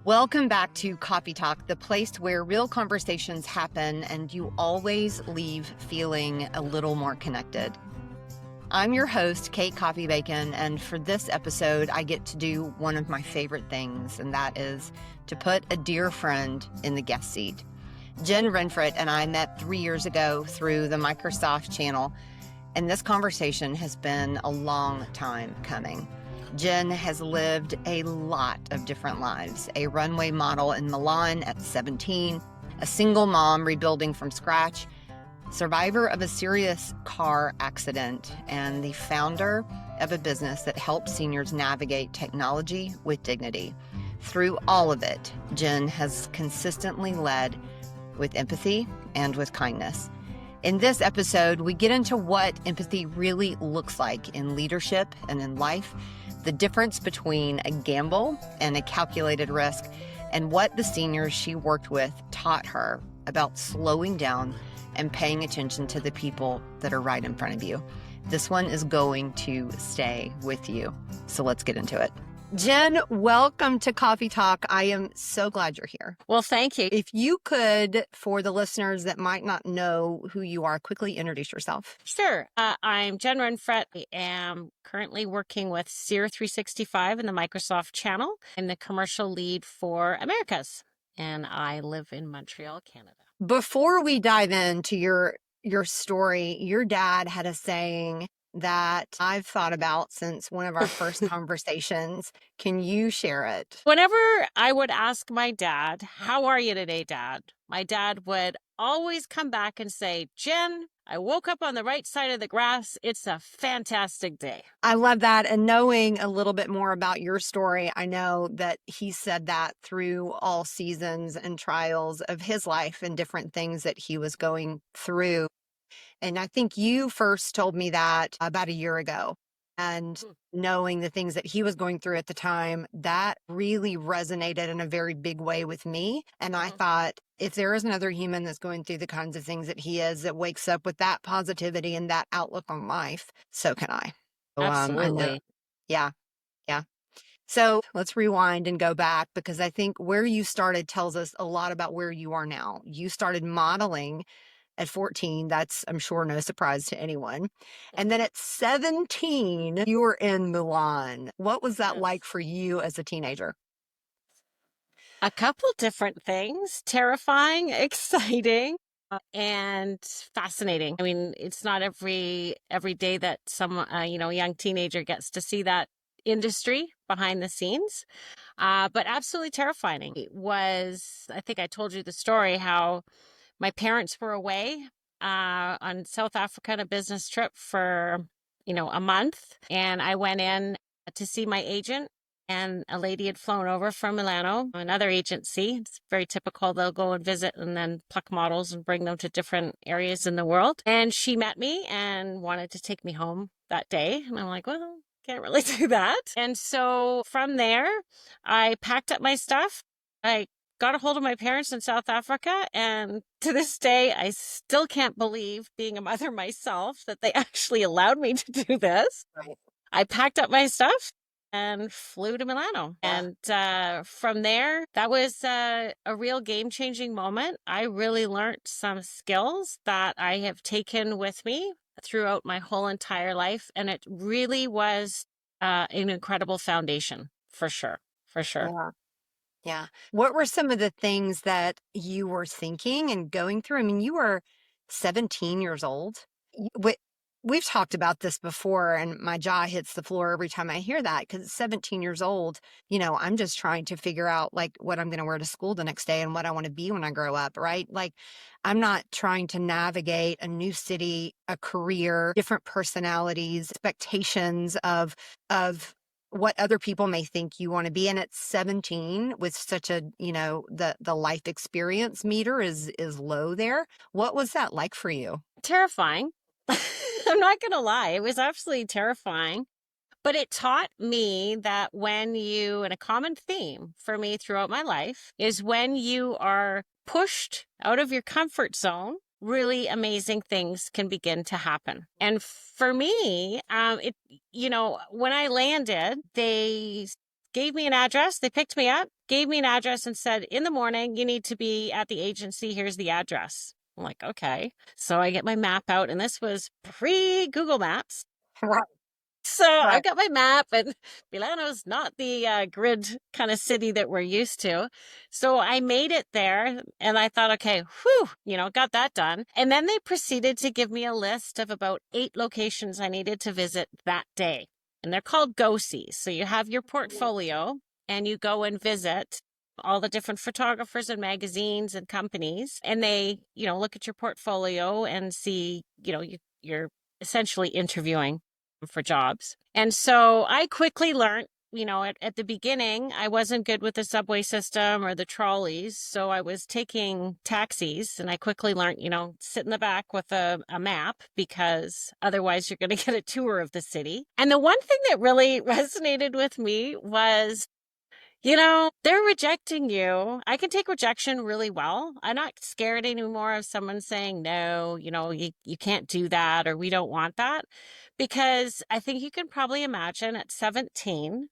Welcome back to Coffee Talk, the place where real conversations happen and you always leave feeling a little more connected. I'm your host, Kate Coffee Bacon, and for this episode, I get to do one of my favorite things, and that is to put a dear friend in the guest seat. Jenn Rinfret and I met 3 years ago through the Microsoft channel, and this conversation has been a long time coming. Jenn has lived a lot of different lives. A runway model in Milan at 17, a single mom rebuilding from scratch, survivor of a serious car accident, and the founder of a business that helps seniors navigate technology with dignity. Through all of it, Jenn has consistently led with empathy and with kindness. In this episode, we get into what empathy really looks like in leadership and in life, the difference between a gamble and a calculated risk, and what the seniors she worked with taught her about slowing down and paying attention to the people that are right in front of you. This one is going to stay with you. So let's get into it. Jenn, welcome to Coffee Talk. I am so glad you're here. Well, thank you. If you could, for the listeners that might not know who you are, quickly introduce yourself. Sure. I'm Jenn Rinfret. I am currently working with Seer 365 in the Microsoft channel. I'm the commercial lead for Americas, and I live in Montreal, Canada. Before we dive into your story, your dad had a saying that I've thought about since one of our first conversations. Can you share it? Whenever I would ask my dad, "How are you today, Dad?" my dad would always come back and say, "Jenn, I woke up on the right side of the grass. It's a fantastic day." I love that. And knowing a little bit more about your story, I know that he said that through all seasons and trials of his life and different things that he was going through. And I think you first told me that about a year ago. And knowing the things that he was going through at the time, that really resonated in a very big way with me. And I thought, if there is another human that's going through the kinds of things that he is, that wakes up with that positivity and that outlook on life, so can I. Absolutely. Yeah. So let's rewind and go back, because I think where you started tells us a lot about where you are now. You started modeling at 14. That's, I'm sure, no surprise to anyone. And then at 17, you were in Milan. What was that like for you as a teenager? A couple different things: terrifying, exciting, and fascinating. I mean, it's not every day that some young teenager gets to see that industry behind the scenes, but absolutely terrifying. It was, I think I told you the story, how my parents were away on South Africa on a business trip for a month, and I went in to see my agent. And a lady had flown over from Milano, another agency. It's very typical. They'll go and visit and then pluck models and bring them to different areas in the world. And she met me and wanted to take me home that day. And I'm like, well, can't really do that. And so from there, I packed up my stuff. I got a hold of my parents in South Africa. And to this day, I still can't believe, being a mother myself, that they actually allowed me to do this. Right. I packed up my stuff and flew to Milano. And from there, that was a real game-changing moment. I really learned some skills that I have taken with me throughout my whole entire life. And it really was an incredible foundation, for sure. Yeah. What were some of the things that you were thinking and going through? I mean, you were 17 years old. We've talked about this before, and my jaw hits the floor every time I hear that, because at 17 years old, I'm just trying to figure out what I'm going to wear to school the next day and what I want to be when I grow up, right? I'm not trying to navigate a new city, a career, different personalities, expectations of what other people may think you want to be. And at 17, with such a, the life experience meter is low there. What was that like for you? Terrifying. I'm not going to lie. It was absolutely terrifying. But it taught me that and a common theme for me throughout my life is when you are pushed out of your comfort zone, really amazing things can begin to happen. And for me, when I landed, they gave me an address. They picked me up, gave me an address and said, in the morning, you need to be at the agency. Here's the address. I'm like, okay. So I get my map out, and this was pre-Google Maps. Right. So I've got my map, and Milano's not the grid kind of city that we're used to. So I made it there, and I thought, okay, got that done. And then they proceeded to give me a list of about 8 locations I needed to visit that day. And they're called go-sees. So you have your portfolio, and you go and visit all the different photographers and magazines and companies. And they, look at your portfolio and see, you're essentially interviewing for jobs. And so I quickly learned, at the beginning, I wasn't good with the subway system or the trolleys. So I was taking taxis, and I quickly learned, sit in the back with a map, because otherwise you're going to get a tour of the city. And the one thing that really resonated with me was, they're rejecting you. I can take rejection really well. I'm not scared anymore of someone saying, no, you can't do that, or we don't want that. Because I think you can probably imagine at 17,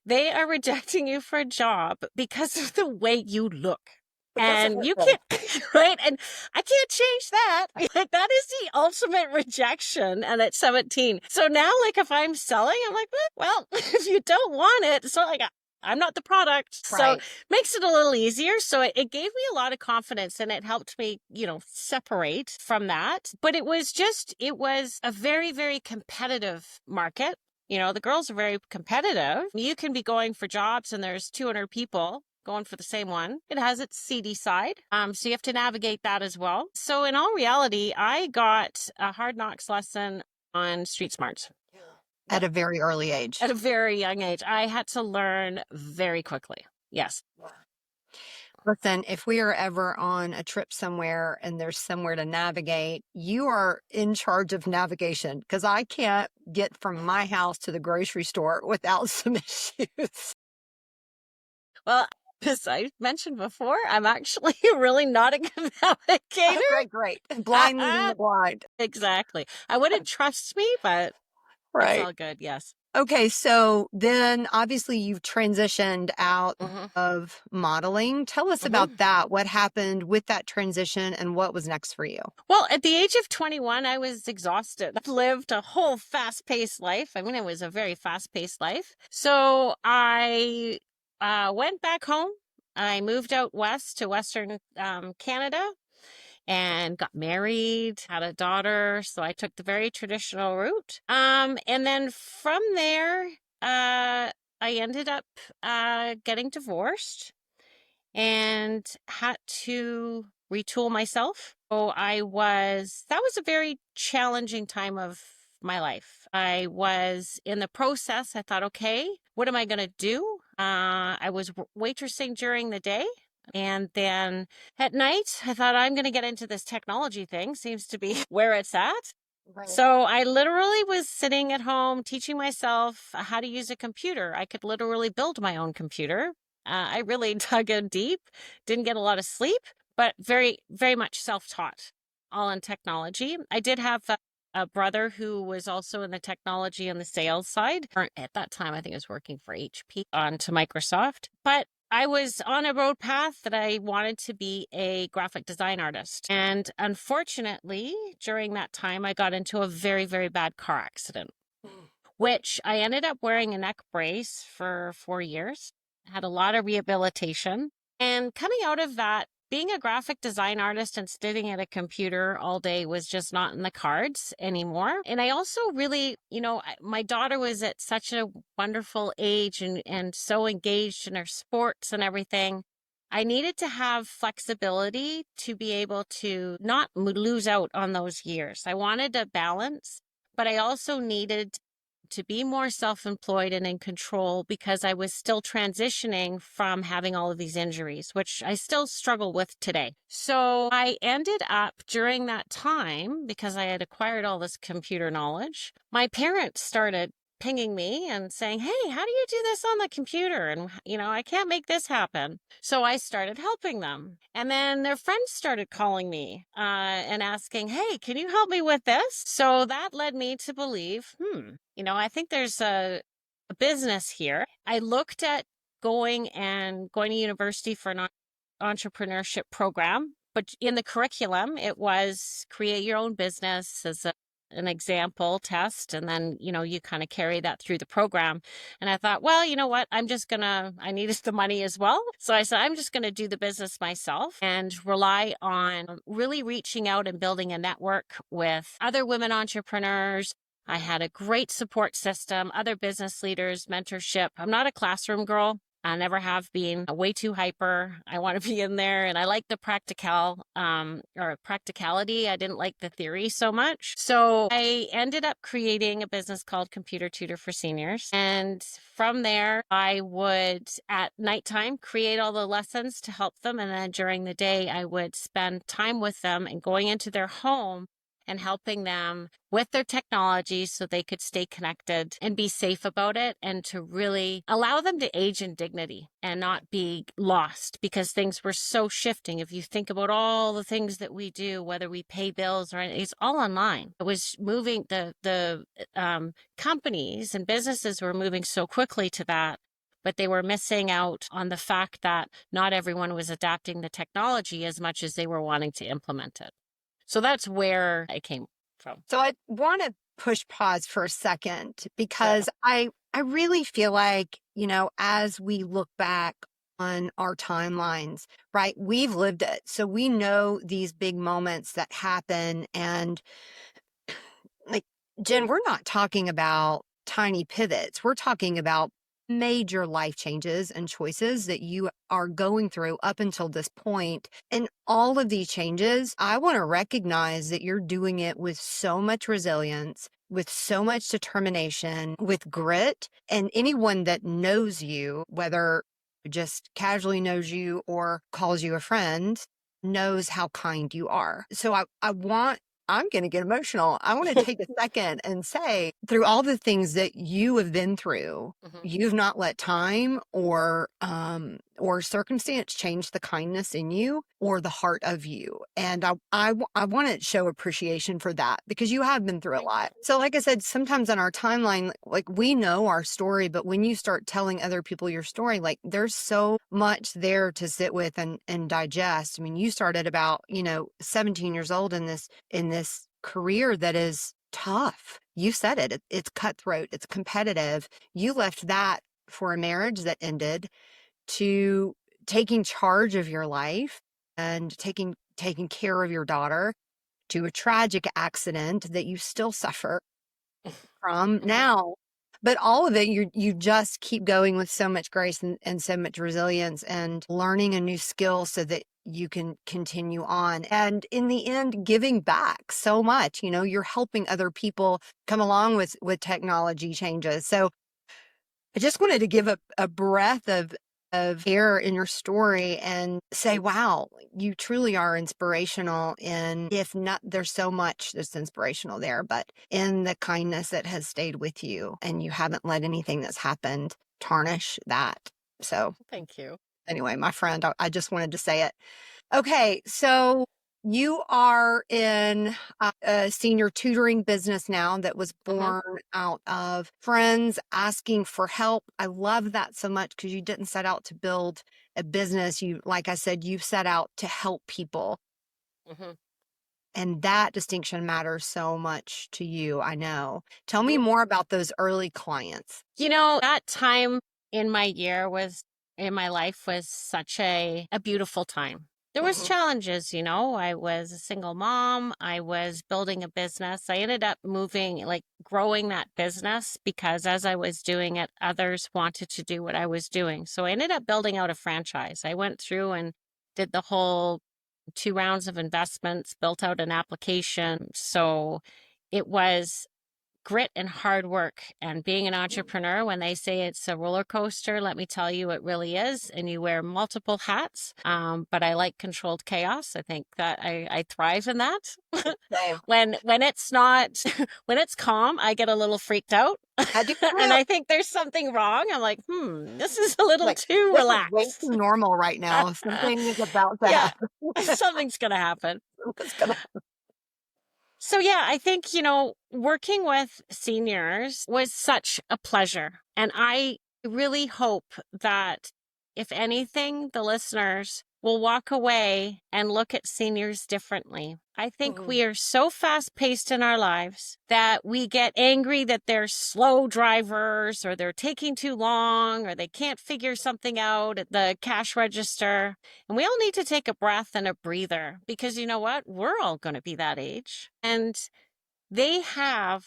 they are rejecting you for a job because of the way you look. And you can't, right? And I can't change that. That is the ultimate rejection. And at 17. So now, if I'm selling, I'm like, well, if you don't want it, it's not like I'm not the product. Right. So it makes it a little easier. So it gave me a lot of confidence, and it helped me, separate from that. But it was a very, very competitive market. The girls are very competitive. You can be going for jobs and there's 200 people going for the same one. It has its seedy side. So you have to navigate that as well. So in all reality, I got a hard knocks lesson on street smarts. At a very early age. At a very young age. I had to learn very quickly. Yes. Listen, if we are ever on a trip somewhere and there's somewhere to navigate, you are in charge of navigation, because I can't get from my house to the grocery store without some issues. Well, as I mentioned before, I'm actually really not a good navigator. Oh, great. Blind leading the blind. Exactly. I wouldn't trust me, but it's all good. Yes. Okay, so then obviously you've transitioned out of modeling. Tell us about that. What happened with that transition, and what was next for you? Well, at the age of 21, I was exhausted. I've lived a whole fast-paced life. I mean, it was a very fast-paced life. So I went back home. I moved out west to Western Canada, and got married, had a daughter. So I took the very traditional route. And then from there, I ended up getting divorced and had to retool myself. So that was a very challenging time of my life. I was in the process. I thought, okay, what am I going to do? I was waitressing during the day. And then at night, I thought, I'm going to get into this technology thing. Seems to be where it's at. Right. So I literally was sitting at home teaching myself how to use a computer. I could literally build my own computer. I really dug in deep, didn't get a lot of sleep, but very, very much self-taught, all in technology. I did have a brother who was also in the technology and the sales side. At that time, I think I was working for HP onto Microsoft. But I was on a road path that I wanted to be a graphic design artist. And unfortunately, during that time, I got into a very, very bad car accident, which I ended up wearing a neck brace for 4 years. I had a lot of rehabilitation. And coming out of that, being a graphic design artist and sitting at a computer all day was just not in the cards anymore. And I also really, my daughter was at such a wonderful age and so engaged in her sports and everything. I needed to have flexibility to be able to not lose out on those years. I wanted a balance, but I also needed to be more self-employed and in control, because I was still transitioning from having all of these injuries, which I still struggle with today. So I ended up during that time, because I had acquired all this computer knowledge, my parents started pinging me and saying, hey, how do you do this on the computer? And, I can't make this happen. So I started helping them. And then their friends started calling me and asking, hey, can you help me with this? So that led me to believe, I think there's a business here. I looked at going to university for an entrepreneurship program, but in the curriculum, it was create your own business as an example test. And then, you kind of carry that through the program. And I thought, well, you know what? I needed the money as well. So I said, I'm just going to do the business myself and rely on really reaching out and building a network with other women entrepreneurs. I had a great support system, other business leaders, mentorship. I'm not a classroom girl. I never have been. Way too hyper. I want to be in there, and I like the practicality. I didn't like the theory so much. So I ended up creating a business called Computer Tutor for Seniors. And from there, I would at nighttime create all the lessons to help them. And then during the day, I would spend time with them and going into their home and helping them with their technology so they could stay connected and be safe about it, and to really allow them to age in dignity and not be lost, because things were so shifting. If you think about all the things that we do, whether we pay bills or anything, it's all online. It was moving, the companies and businesses were moving so quickly to that, but they were missing out on the fact that not everyone was adapting the technology as much as they were wanting to implement it. So that's where I came from. So I want to push pause for a second, because I really feel like, as we look back on our timelines, right, we've lived it. So we know these big moments that happen. And like, Jenn, we're not talking about tiny pivots. We're talking about major life changes and choices that you are going through up until this point. And all of these changes, I want to recognize that you're doing it with so much resilience, with so much determination, with grit. And anyone that knows you, whether just casually knows you or calls you a friend, knows how kind you are. So I'm going to get emotional. I want to take a second and say, through all the things that you have been through, you've not let time or circumstance change the kindness in you or the heart of you. And I want to show appreciation for that, because you have been through a lot. So like I said, sometimes on our timeline, like, we know our story, but when you start telling other people your story, like, there's so much there to sit with and digest. I mean, you started about, 17 years old in this career that is tough. You said it. It's cutthroat. It's competitive. You left that for a marriage that ended, to taking charge of your life and taking care of your daughter, to a tragic accident that you still suffer from now. But all of it, you just keep going with so much grace and so much resilience, and learning a new skill so that you can continue on. And in the end, giving back so much. You're helping other people come along with technology changes. So I just wanted to give a breath of air in your story and say, wow, you truly are inspirational. And if not, there's so much that's inspirational there, but in the kindness that has stayed with you, and you haven't let anything that's happened tarnish that. So thank you. Anyway, my friend, I just wanted to say it. Okay. So you are in a senior tutoring business now that was born out of friends asking for help. I love that so much, because you didn't set out to build a business. You, like I said, you set out to help people. And that distinction matters so much to you, I know. Tell me more about those early clients. That time in my life was such a beautiful time. There was challenges, I was a single mom. I was building a business. I ended up growing that business, because as I was doing it, others wanted to do what I was doing. So I ended up building out a franchise. I went through and did the whole 2 rounds of investments, built out an application. So it was grit and hard work. And being an entrepreneur, when they say it's a roller coaster, let me tell you, it really is. And you wear multiple hats. But I like controlled chaos. I think that I thrive in that. When it's not, when it's calm, I get a little freaked out. And I think there's something wrong. I'm like, this is a little too relaxed. It's way too normal right now. Something is about to happen. Something's going to happen. So, I think, working with seniors was such a pleasure. And I really hope that, if anything, the listeners will walk away and look at seniors differently. I think we are so fast-paced in our lives that we get angry that they're slow drivers, or they're taking too long, or they can't figure something out at the cash register. And we all need to take a breath and a breather, because you know what? We're all going to be that age. And they have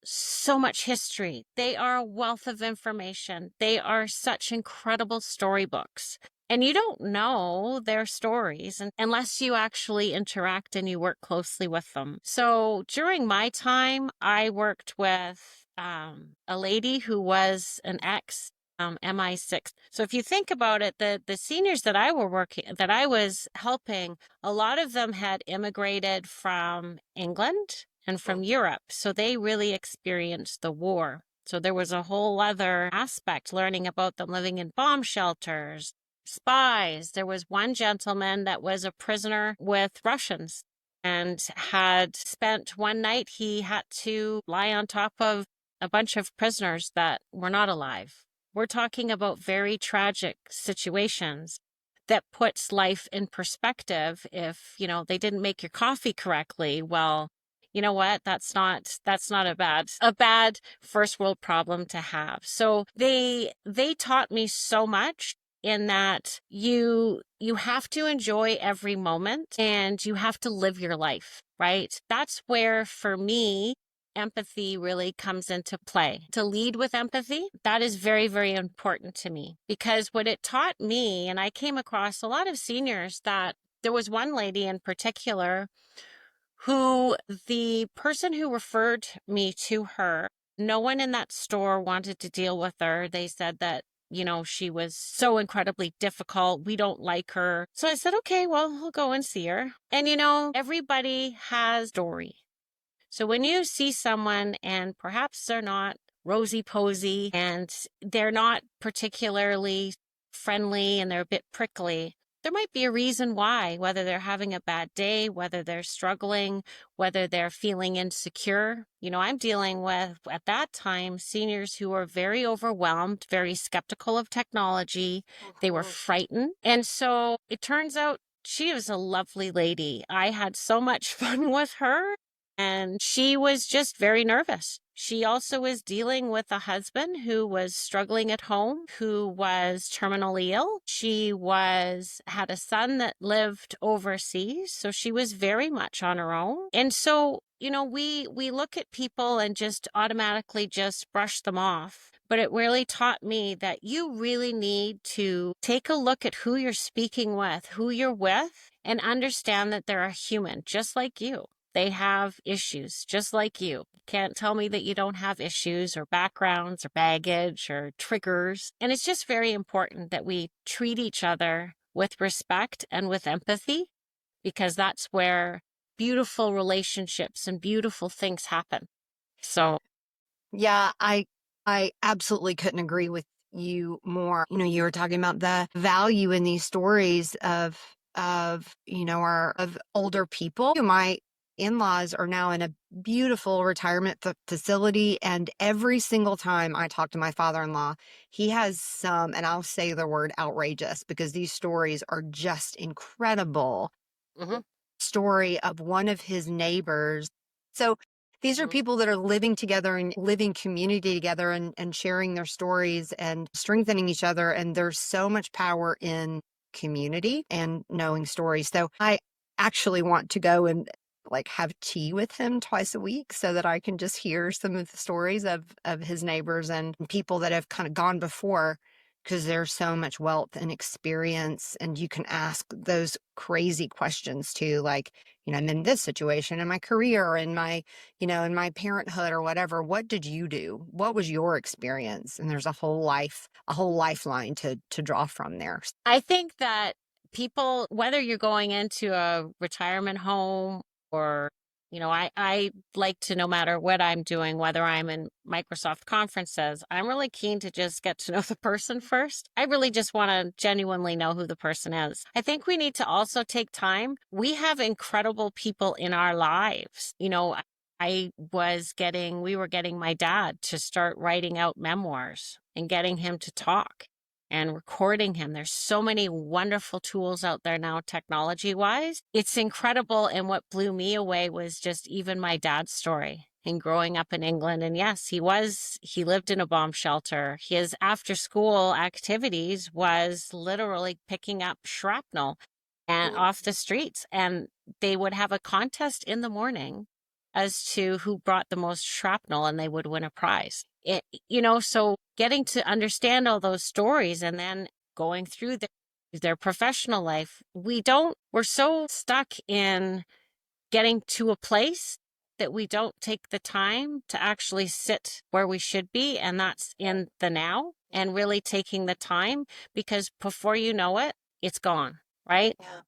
so much history. They are a wealth of information. They are such incredible storybooks. And you don't know their stories unless you actually interact and you work closely with them. So during my time, I worked with a lady who was an ex MI6. So if you think about it, the seniors that I was helping, a lot of them had immigrated from England and from Europe. So they really experienced the war. So there was a whole other aspect, learning about them living in bomb shelters, spies. There was one gentleman that was a prisoner with Russians and had spent one night, he had to lie on top of a bunch of prisoners that were not alive. We're talking about very tragic situations that puts life in perspective. If, they didn't make your coffee correctly, well, you know what? That's not a bad first world problem to have. So they taught me so much, in that you have to enjoy every moment and you have to live your life, right? That's where, for me, empathy really comes into play. To lead with empathy, that is very, very important to me, because what it taught me, and I came across a lot of seniors, that there was one lady in particular who, the person who referred me to her, no one in that store wanted to deal with her. They said that, she was so incredibly difficult. We don't like her. So I said, okay, well, I'll go and see her. And, everybody has a story. So when you see someone and perhaps they're not rosy posy and they're not particularly friendly and they're a bit prickly, there might be a reason why, whether they're having a bad day, whether they're struggling, whether they're feeling insecure. I'm dealing with, at that time, seniors who were very overwhelmed, very skeptical of technology. They were frightened. And so it turns out she was a lovely lady. I had so much fun with her. And she was just very nervous. She also was dealing with a husband who was struggling at home, who was terminally ill. She had a son that lived overseas, so she was very much on her own. And so, we look at people and just automatically just brush them off. But it really taught me that you really need to take a look at who you're speaking with, who you're with, and understand that they're a human, just like you. They have issues, just like you. You can't tell me that you don't have issues or backgrounds or baggage or triggers. And it's just very important that we treat each other with respect and with empathy, because that's where beautiful relationships and beautiful things happen. So, yeah, I absolutely couldn't agree with you more. You were talking about the value in these stories of older people. My in-laws are now in a beautiful retirement facility, and every single time I talk to my father-in-law, he has some, and I'll say the word outrageous because these stories are just incredible. Story of one of his neighbors. So these are people that are living together and living community together and sharing their stories and strengthening each other. And there's so much power in community and knowing stories. So I actually want to go and have tea with him twice a week so that I can just hear some of the stories of his neighbors and people that have kind of gone before, because there's so much wealth and experience, and you can ask those crazy questions too, I'm in this situation in my career, in my, in my parenthood or whatever. What did you do? What was your experience? And there's a whole lifeline to draw from there. I think that people, whether you're going into a retirement home or, I like to, no matter what I'm doing, whether I'm in Microsoft conferences, I'm really keen to just get to know the person first. I really just want to genuinely know who the person is. I think we need to also take time. We have incredible people in our lives. we were getting my dad to start writing out memoirs and getting him to talk and recording him. There's so many wonderful tools out there now, technology-wise. It's incredible. And what blew me away was just even my dad's story and growing up in England. And yes, he lived in a bomb shelter. His after-school activities was literally picking up shrapnel and off the streets. And they would have a contest in the morning as to who brought the most shrapnel, and they would win a prize. So getting to understand all those stories and then going through their professional life, we're so stuck in getting to a place that we don't take the time to actually sit where we should be, and that's in the now, and really taking the time, because before you know it, it's gone, right? Yeah.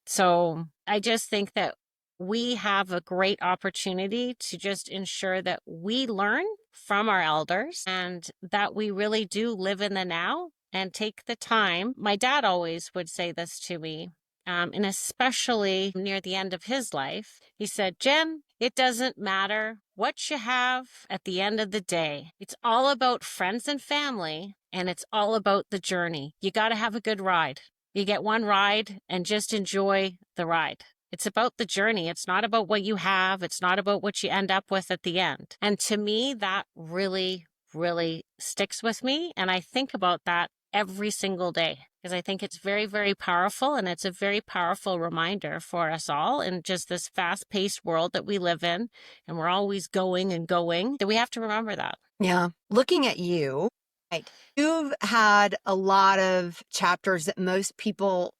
So I just think that we have a great opportunity to just ensure that we learn from our elders and that we really do live in the now and take the time. My dad always would say this to me, and especially near the end of his life. He said, Jen, it doesn't matter what you have at the end of the day. It's all about friends and family, and it's all about the journey. You got to have a good ride. You get one ride and just enjoy the ride. It's about the journey. It's not about what you have. It's not about what you end up with at the end. And to me, that really, really sticks with me. And I think about that every single day because I think it's very, very powerful. And it's a very powerful reminder for us all in just this fast-paced world that we live in. And we're always going and going. That we have to remember that. Yeah. Looking at you, right, you've had a lot of chapters that most people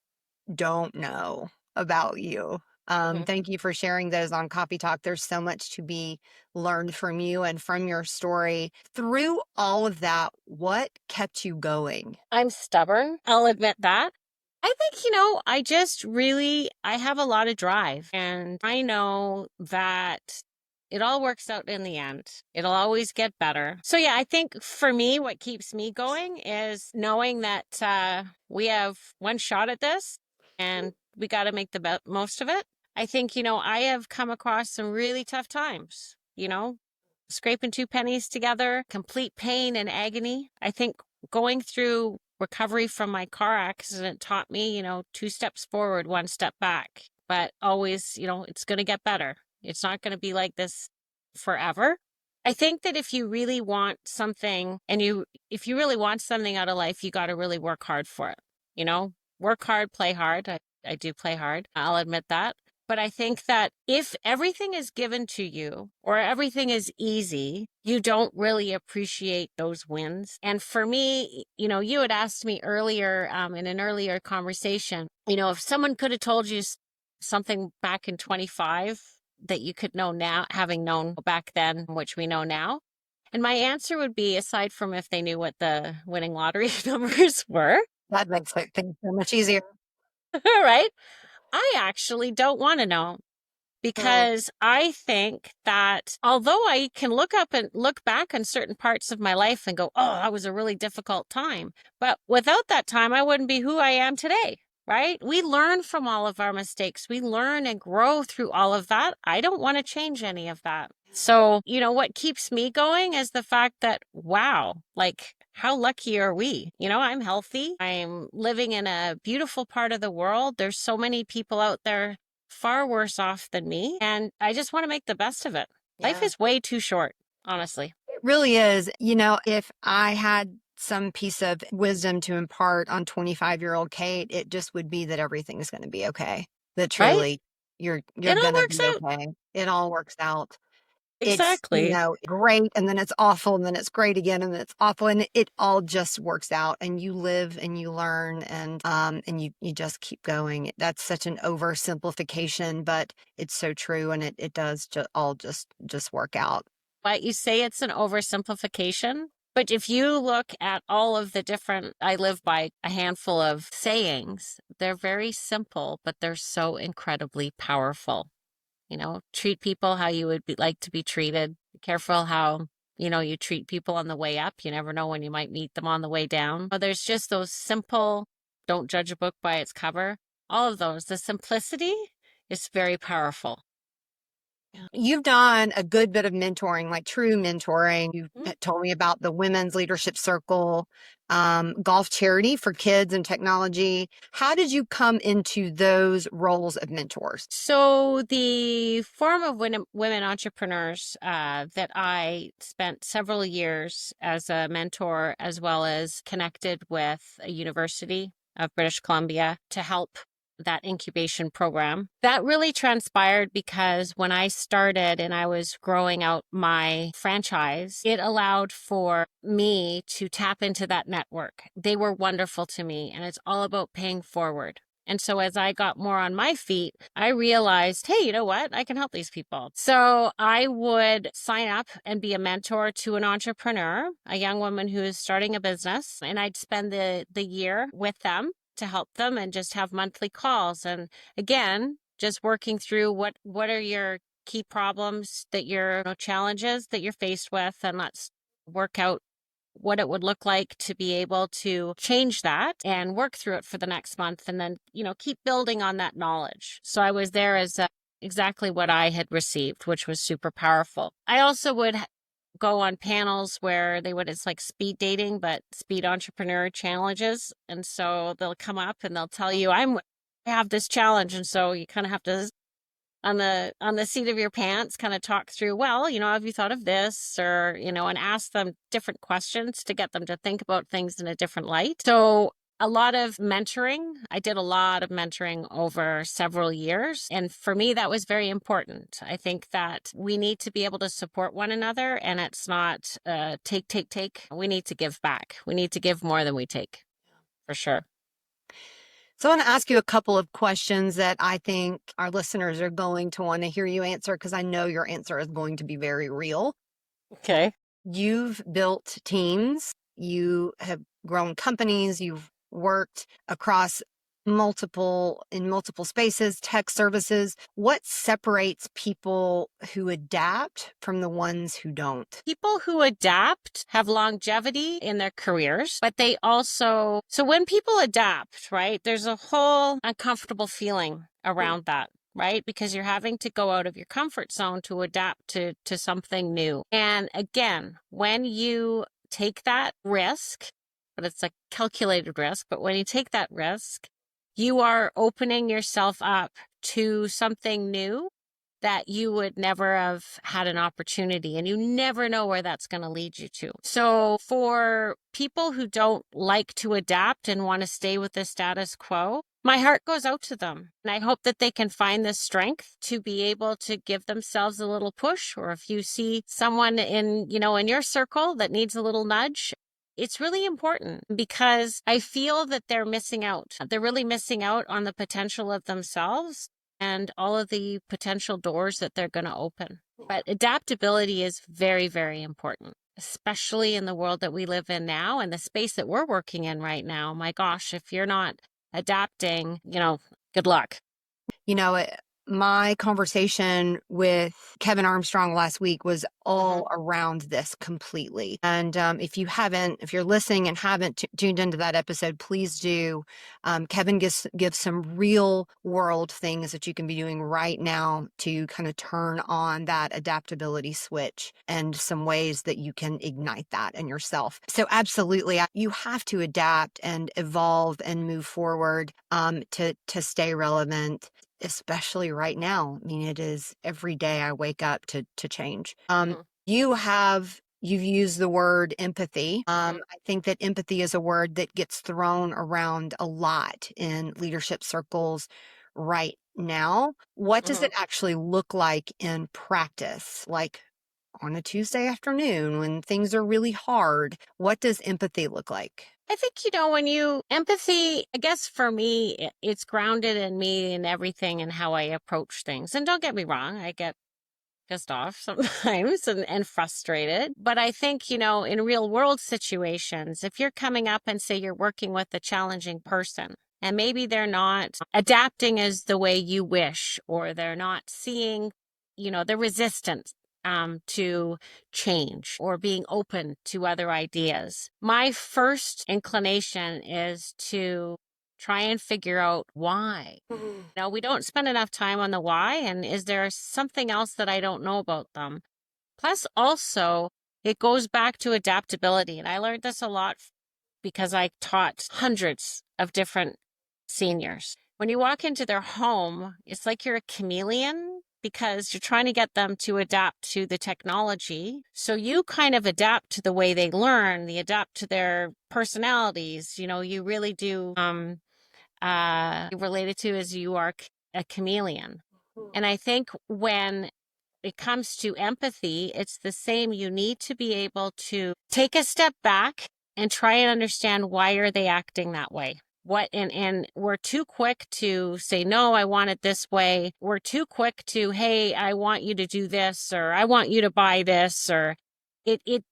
don't know about you. Thank you for sharing those on Coffee Talk. There's so much to be learned from you and from your story. Through all of that, what kept you going? I'm stubborn. I'll admit that. I think, I have a lot of drive, and I know that it all works out in the end. It'll always get better. So yeah, I think for me, what keeps me going is knowing that we have one shot at this and we got to make the most of it. I think, I have come across some really tough times, scraping two pennies together, complete pain and agony. I think going through recovery from my car accident taught me, 2 steps forward, 1 step back, but always, it's going to get better. It's not going to be like this forever. I think that if you really want something if you really want something out of life, you got to really work hard for it, work hard, play hard. I do play hard. I'll admit that. But I think that if everything is given to you or everything is easy, you don't really appreciate those wins. And for me, you had asked me earlier in an earlier conversation, if someone could have told you something back in 25 that you could know now, having known back then, which we know now. And my answer would be, aside from if they knew what the winning lottery numbers were. That makes things so much easier. Right? I actually don't want to know, because I think that although I can look back on certain parts of my life and go, oh, that was a really difficult time. But without that time, I wouldn't be who I am today, right? We learn from all of our mistakes. We learn and grow through all of that. I don't want to change any of that. So, what keeps me going is the fact that, wow, how lucky are we? I'm healthy. I'm living in a beautiful part of the world. There's so many people out there far worse off than me. And I just want to make the best of it. Yeah. Life is way too short, honestly. It really is. If I had some piece of wisdom to impart on 25-year-old Kate, it just would be that everything's going to be okay. That truly, right? You're going to be okay. It all works out. Exactly. It's, great, and then it's awful, and then it's great again, and then it's awful, and it all just works out, and you live and you learn, and you just keep going. That's such an oversimplification, but it's so true, and it does all just work out. But you say it's an oversimplification, but if you look at all of the different, I live by a handful of sayings. They're very simple, but they're so incredibly powerful. Treat people how you would like to be treated. Be careful how, you treat people on the way up. You never know when you might meet them on the way down. But there's just those simple, don't judge a book by its cover. All of those. The simplicity is very powerful. You've done a good bit of mentoring, like true mentoring. You've told me about the Women's Leadership Circle, golf charity for kids and technology. How did you come into those roles of mentors? So the Forum of Women Entrepreneurs that I spent several years as a mentor, as well as connected with a University of British Columbia to help that incubation program. That really transpired because when I started and I was growing out my franchise, it allowed for me to tap into that network. They were wonderful to me, and it's all about paying forward. And so as I got more on my feet, I realized, hey, you know what? I can help these people. So I would sign up and be a mentor to an entrepreneur, a young woman who is starting a business, and I'd spend the year with them to help them and just have monthly calls. And again, just working through what are your key problems that challenges that you're faced with, and let's work out what it would look like to be able to change that and work through it for the next month, and then, keep building on that knowledge. So I was there as exactly what I had received, which was super powerful. I also would go on panels where it's like speed dating, but speed entrepreneur challenges. And so they'll come up and they'll tell you, I have this challenge. And so you kind of have to, on the seat of your pants, kind of talk through, well, have you thought of this? Or, and ask them different questions to get them to think about things in a different light. So a lot of mentoring. I did a lot of mentoring over several years. And for me, that was very important. I think that we need to be able to support one another, and it's not take. We need to give back. We need to give more than we take, for sure. So I want to ask you a couple of questions that I think our listeners are going to want to hear you answer, because I know your answer is going to be very real. Okay. You've built teams. You have grown companies. You've worked across multiple spaces, tech services. What separates people who adapt from the ones who don't? People who adapt have longevity in their careers, but they also, so when people adapt, right, there's a whole uncomfortable feeling around that. Right? Because you're having to go out of your comfort zone to adapt to something new. And again, when you take that risk, but it's a calculated risk, but when you take that risk, you are opening yourself up to something new that you would never have had an opportunity, and you never know where that's going to lead you to. So for people who don't like to adapt and want to stay with the status quo, my heart goes out to them. And I hope that they can find the strength to be able to give themselves a little push. Or if you see someone in your circle that needs a little nudge, it's really important, because I feel that they're missing out. They're really missing out on the potential of themselves and all of the potential doors that they're going to open. But adaptability is very, very important, especially in the world that we live in now and the space that we're working in right now. My gosh, if you're not adapting, good luck. My conversation with Kevin Armstrong last week was all around this completely. And if you're listening and haven't tuned into that episode, please do. Kevin gives some real world things that you can be doing right now to kind of turn on that adaptability switch, and some ways that you can ignite that in yourself. So absolutely, you have to adapt and evolve and move forward to stay relevant, especially right now. I mean, it is every day I wake up to change. You've used the word empathy. I think that empathy is a word that gets thrown around a lot in leadership circles right now. What does it actually look like in practice? Like on a Tuesday afternoon when things are really hard, what does empathy look like? I think, empathy, I guess for me, it's grounded in me and everything and how I approach things. And don't get me wrong, I get pissed off sometimes and frustrated. But I think, in real world situations, if you're coming up and say you're working with a challenging person, and maybe they're not adapting as the way you wish, or they're not seeing, the resistance to change or being open to other ideas. My first inclination is to Try and figure out why. No, we don't spend enough time on the why. And is there something else that I don't know about them? Plus, also, it goes back to adaptability. And I learned this a lot because I taught hundreds of different seniors. When you walk into their home, it's like you're a chameleon because you're trying to get them to adapt to the technology. So you kind of adapt to the way they learn, they adapt to their personalities. You really do related to as you are a chameleon. And I think when it comes to empathy, it's the same. You need to be able to take a step back and try and understand why are they acting that way. And we're too quick to say, no, I want it this way. We're too quick to, hey, I want you to do this, or I want you to buy this, or it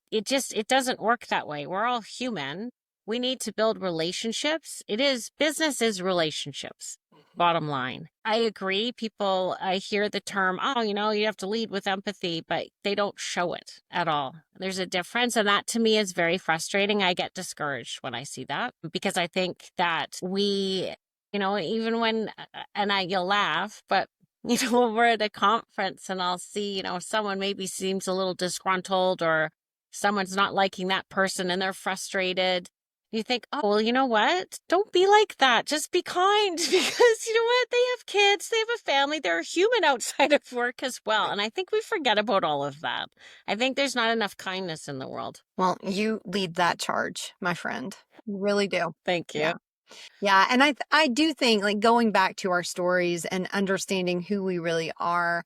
doesn't work that way. We're all human. We need to build relationships. Business is relationships. Bottom line. I agree. I hear the term, you have to lead with empathy, but they don't show it at all. There's a difference. And that to me is very frustrating. I get discouraged when I see that because I think that we, even when, you'll laugh, but when we're at a conference and I'll see, someone maybe seems a little disgruntled or someone's not liking that person and they're frustrated. You think, oh, well, you know what? Don't be like that. Just be kind because you know what? They have kids, they have a family, they're a human outside of work as well. And I think we forget about all of that. I think there's not enough kindness in the world. Well, you lead that charge, my friend. You really do. Thank you. Yeah. And I do think like going back to our stories and understanding who we really are,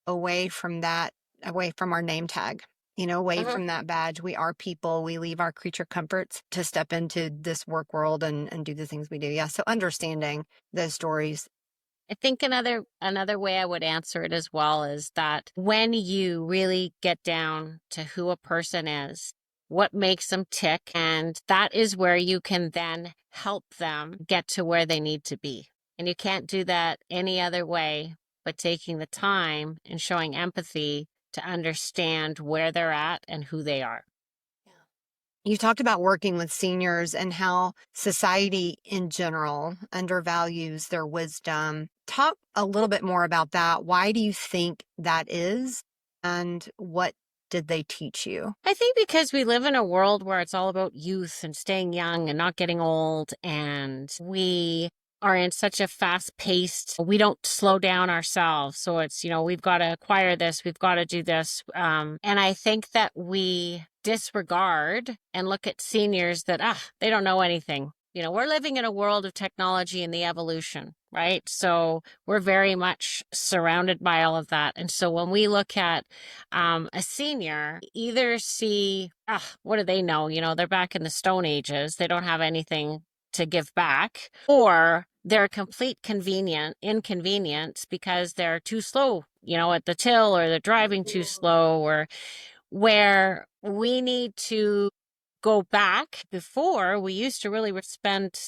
away from our name tag. Away from that badge. We are people. We leave our creature comforts to step into this work world and do the things we do. Yeah. So understanding those stories. I think another way I would answer it as well is that when you really get down to who a person is, what makes them tick, and that is where you can then help them get to where they need to be. And you can't do that any other way but taking the time and showing empathy to understand where they're at and who they are. You talked about working with seniors and how society in general undervalues their wisdom. Talk a little bit more about that. Why do you think that is? And what did they teach you? I think because we live in a world where it's all about youth and staying young and not getting old. And we are in such a fast-paced, we don't slow down ourselves. So it's, we've got to acquire this, we've got to do this. And I think that we disregard and look at seniors that, they don't know anything. We're living in a world of technology and the evolution, right? So we're very much surrounded by all of that. And so when we look at a senior, either see, what do they know? They're back in the Stone Ages. They don't have anything to give back, or they're a complete inconvenience because they're too slow, at the till, or they're driving too slow, or where we need to go back. Before, we used to really spend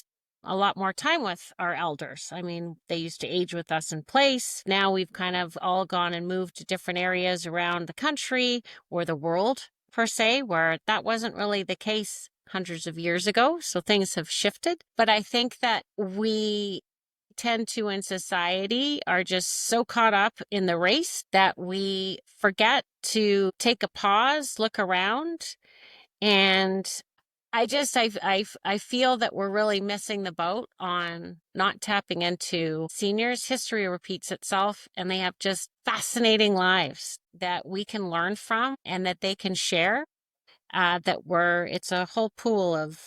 a lot more time with our elders. I mean, they used to age with us in place. Now we've kind of all gone and moved to different areas around the country or the world per se, where that wasn't really the case hundreds of years ago. So things have shifted. But I think that we tend to, in society, are just so caught up in the race that we forget to take a pause, look around. And I feel that we're really missing the boat on not tapping into seniors. History repeats itself, and they have just fascinating lives that we can learn from and that they can share. It's a whole pool of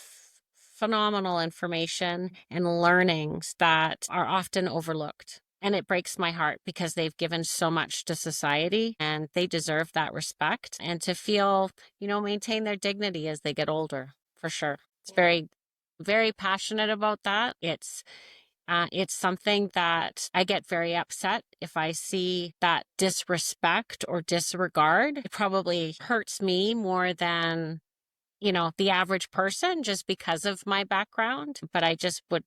phenomenal information and learnings that are often overlooked. And it breaks my heart because they've given so much to society and they deserve that respect and to feel, maintain their dignity as they get older, for sure. It's very, very passionate about that. It's something that I get very upset if I see that disrespect or disregard. It probably hurts me more than, the average person just because of my background. But I just would,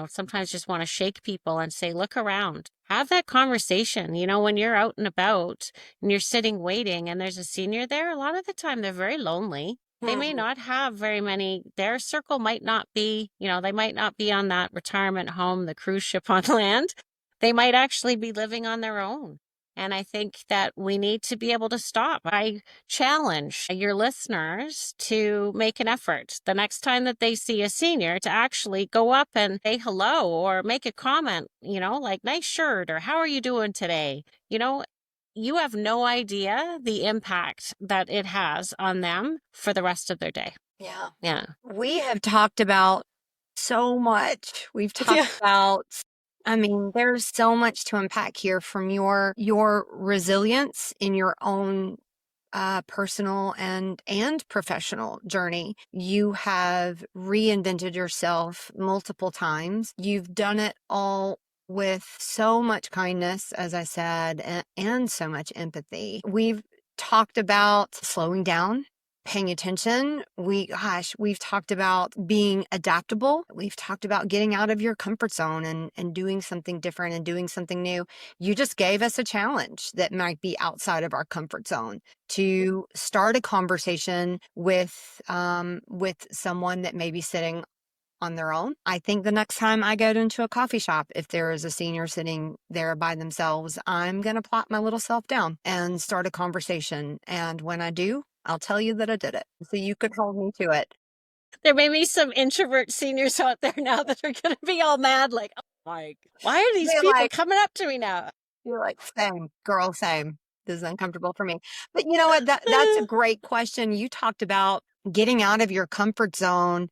sometimes just want to shake people and say, look around, have that conversation. When you're out and about and you're sitting waiting and there's a senior there, a lot of the time they're very lonely. They may not have very many, their circle might not be, they might not be on that retirement home, the cruise ship on land. They might actually be living on their own. And I think that we need to be able to stop. I challenge your listeners to make an effort the next time that they see a senior to actually go up and say hello or make a comment, like nice shirt or how are you doing today? You have no idea the impact that it has on them for the rest of their day. Yeah. Yeah. We have talked about so much. We've talked about, there's so much to unpack here from your resilience in your own personal and professional journey. You have reinvented yourself multiple times. You've done it all with so much kindness, as I said, and so much empathy. We've talked about slowing down, paying attention. We've talked about being adaptable. We've talked about getting out of your comfort zone and doing something different and doing something new. You just gave us a challenge that might be outside of our comfort zone to start a conversation with someone that may be sitting on their own. I think the next time I go into a coffee shop, if there is a senior sitting there by themselves, I'm going to plop my little self down and start a conversation. And when I do, I'll tell you that I did it. So you could hold me to it. There may be some introvert seniors out there now that are going to be all mad, like, oh my, why are these people coming up to me now? You're like, same, girl, same. This is uncomfortable for me. But you know what? That's a great question. You talked about getting out of your comfort zone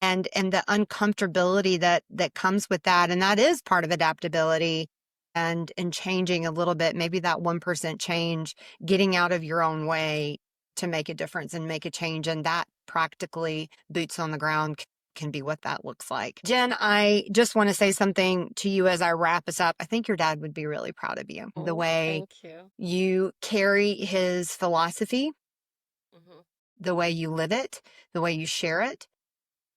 and the uncomfortability that comes with that. And that is part of adaptability and changing a little bit, maybe that 1% change, getting out of your own way to make a difference and make a change. And that practically boots on the ground can be what that looks like. Jenn, I just want to say something to you as I wrap us up. I think your dad would be really proud of you. The way you carry his philosophy, the way you live it, the way you share it,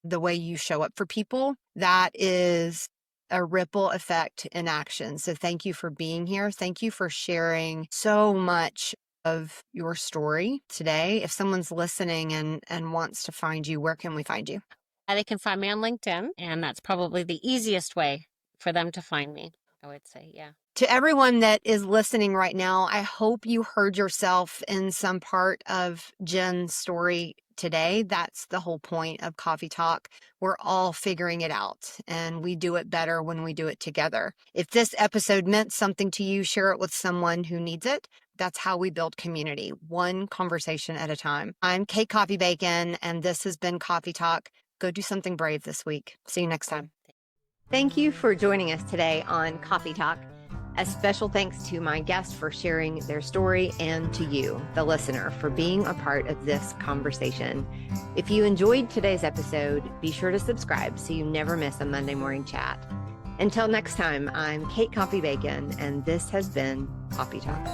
the way you show up for people, that is a ripple effect in action. So thank you for being here. Thank you for sharing so much of your story today. If someone's listening and wants to find you, where can we find you? They can find me on LinkedIn, and that's probably the easiest way for them to find me, I would say. Yeah. To everyone that is listening right now, I hope you heard yourself in some part of Jenn's story today. That's the whole point of Coffee Talk. We're all figuring it out, and we do it better when we do it together. If this episode meant something to you, share it with someone who needs it. That's how we build community, one conversation at a time. I'm Kate Coffee Bacon, and this has been Coffee Talk. Go do something brave this week. See you next time. Thank you for joining us today on Coffee Talk. A special thanks to my guests for sharing their story and to you, the listener, for being a part of this conversation. If you enjoyed today's episode, be sure to subscribe so you never miss a Monday morning chat. Until next time, I'm Kate Coffee Bacon, and this has been Coffee Talk.